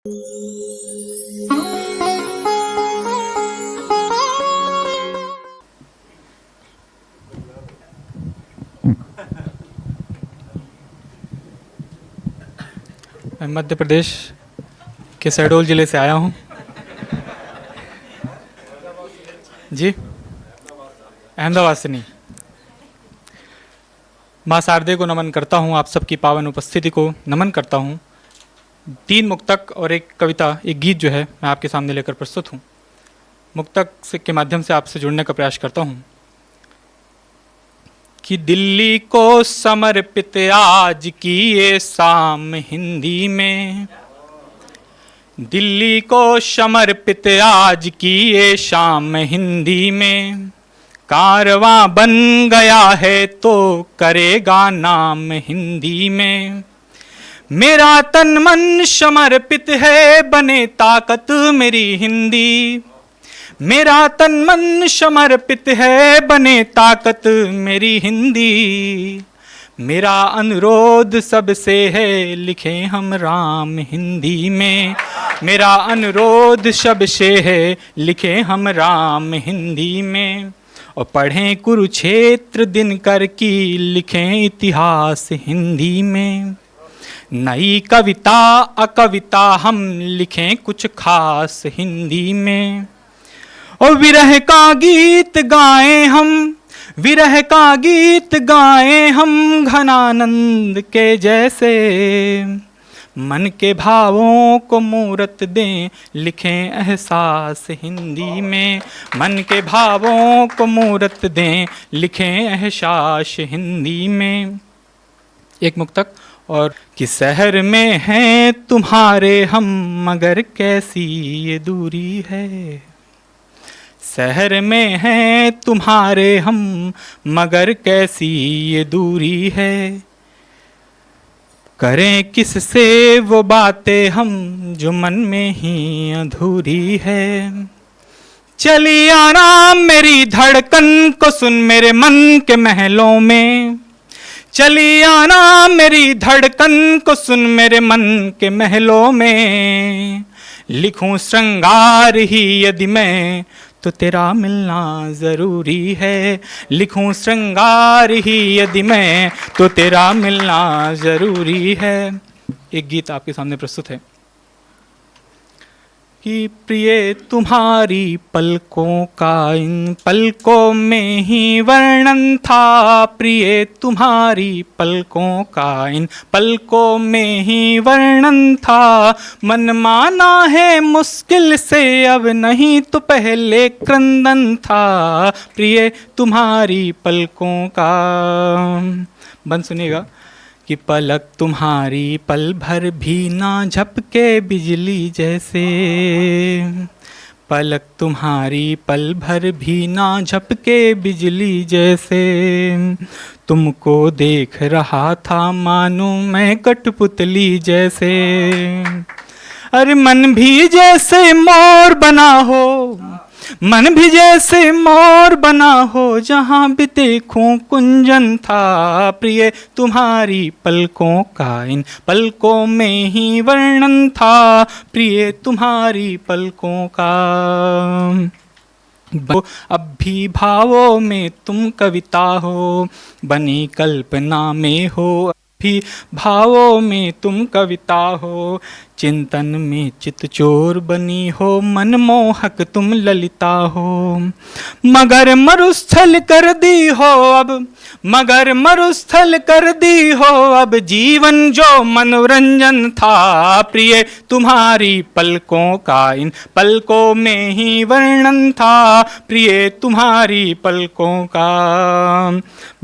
मैं मध्य प्रदेश के शहडोल ज़िले से आया हूँ। जी, अहमदाबाद से नहीं। माँ शारदे को नमन करता हूँ, आप सबकी पावन उपस्थिति को नमन करता हूँ। 3 मुक्तक और एक कविता, एक गीत जो है मैं आपके सामने लेकर प्रस्तुत हूँ। मुक्तक के माध्यम से आपसे जुड़ने का प्रयास करता हूँ। कि दिल्ली को समर्पित आज की ये शाम हिंदी में, दिल्ली को समर्पित आज की ये शाम हिंदी में, कारवां बन गया है तो करेगा नाम हिंदी में। मेरा तन मन समर्पित है बने ताकत मेरी हिंदी, मेरा तन मन समर्पित है बने ताकत मेरी हिंदी। मेरा अनुरोध सबसे है लिखें हम राम हिंदी में, मेरा अनुरोध सबसे है लिखें हम राम हिंदी में। और पढ़ें कुरुक्षेत्र दिनकर की लिखें इतिहास हिंदी में। नई कविता अकविता हम लिखें कुछ खास हिंदी में। और विरह का गीत गाएं हम, विरह का गीत गाएं हम घनानंद के जैसे। मन के भावों को मूरत दें लिखें एहसास हिंदी में, मन के भावों को मूरत दें लिखें एहसास हिंदी में। एक मुक्तक और कि शहर में हैं तुम्हारे हम मगर कैसी ये दूरी है, शहर में हैं तुम्हारे हम मगर कैसी ये दूरी है। करें किससे वो बातें हम जो मन में ही अधूरी है। चली आना मेरी धड़कन को सुन मेरे मन के महलों में, चली आना मेरी धड़कन को सुन मेरे मन के महलों में। लिखूं श्रृंगार ही यदि मैं तो तेरा मिलना ज़रूरी है, लिखूं श्रृंगार ही यदि मैं तो तेरा मिलना ज़रूरी है। एक गीत आपके सामने प्रस्तुत है कि प्रिय तुम्हारी पलकों का इन पलकों में ही वर्णन था, प्रिय तुम्हारी पलकों का इन पलकों में ही वर्णन था। मन माना है मुश्किल से अब नहीं तो पहले क्रंदन था, प्रिय तुम्हारी पलकों का। बंद सुनिएगा कि पलक तुम्हारी पल भर भी ना झपके बिजली जैसे, पलक तुम्हारी पल भर भी ना झपके बिजली जैसे। तुमको देख रहा था मानो मैं कठपुतली जैसे। अरे मन भी जैसे मोर बना हो, मन भी जैसे मोर बना हो जहाँ भी देखूं कुंजन था, प्रिय तुम्हारी पलकों का इन पलकों में ही वर्णन था, प्रिय तुम्हारी पलकों का। अब भी भावों में तुम कविता हो बनी कल्पना में हो, भी भावों में तुम कविता हो चिंतन में चितचोर बनी हो, मनमोहक तुम ललिता हो। मगर मरुस्थल कर दी हो अब, मगर मरुस्थल कर दी हो अब जीवन जो मनोरंजन था, प्रिय तुम्हारी पलकों का इन पलकों में ही वर्णन था, प्रिय तुम्हारी पलकों का।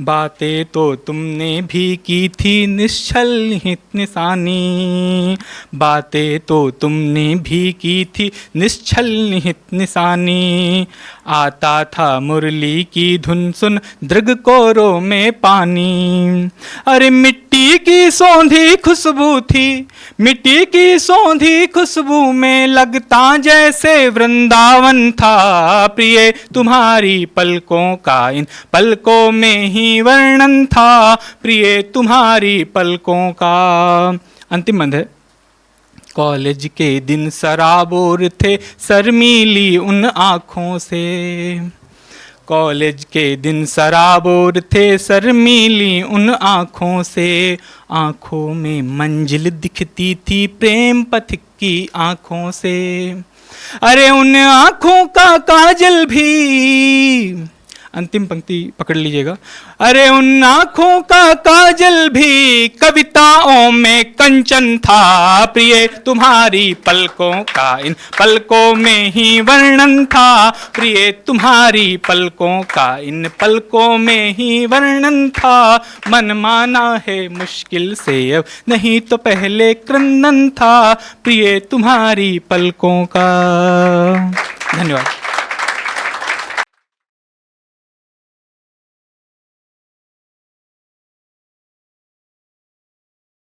बातें तो तुमने भी की थी निश्चल निहित निशानी, बातें तो तुमने भी की थी निश्चल निहित निशानी। आता था मुरली की धुन सुन दृग कोरों में पानी। अरे मिट्टी की सौंधी खुशबू थी, मिट्टी की सौंधी खुशबू में लगता जैसे वृंदावन था, प्रिय तुम्हारी पलकों का इन पलकों में ही वर्णन था, प्रिय तुम्हारी पलकों का। अंतिम बंद है कॉलेज के दिन सराबोर थे शर्मीली उन आँखों से, कॉलेज के दिन सराबोर थे शर्मीली उन आँखों से, आँखों में मंजिल दिखती थी प्रेम पथिक की आँखों से, अरे उन आँखों का काजल भी, अंतिम पंक्ति पकड़ लीजिएगा, अरे उन आँखों का काजल भी कविताओं में कंचन था, प्रिय तुम्हारी पलकों का इन पलकों में ही वर्णन था, प्रिय तुम्हारी पलकों का इन पलकों में ही वर्णन था, मन माना है मुश्किल से अब नहीं तो पहले क्रंदन था, प्रिय तुम्हारी पलकों का। धन्यवाद।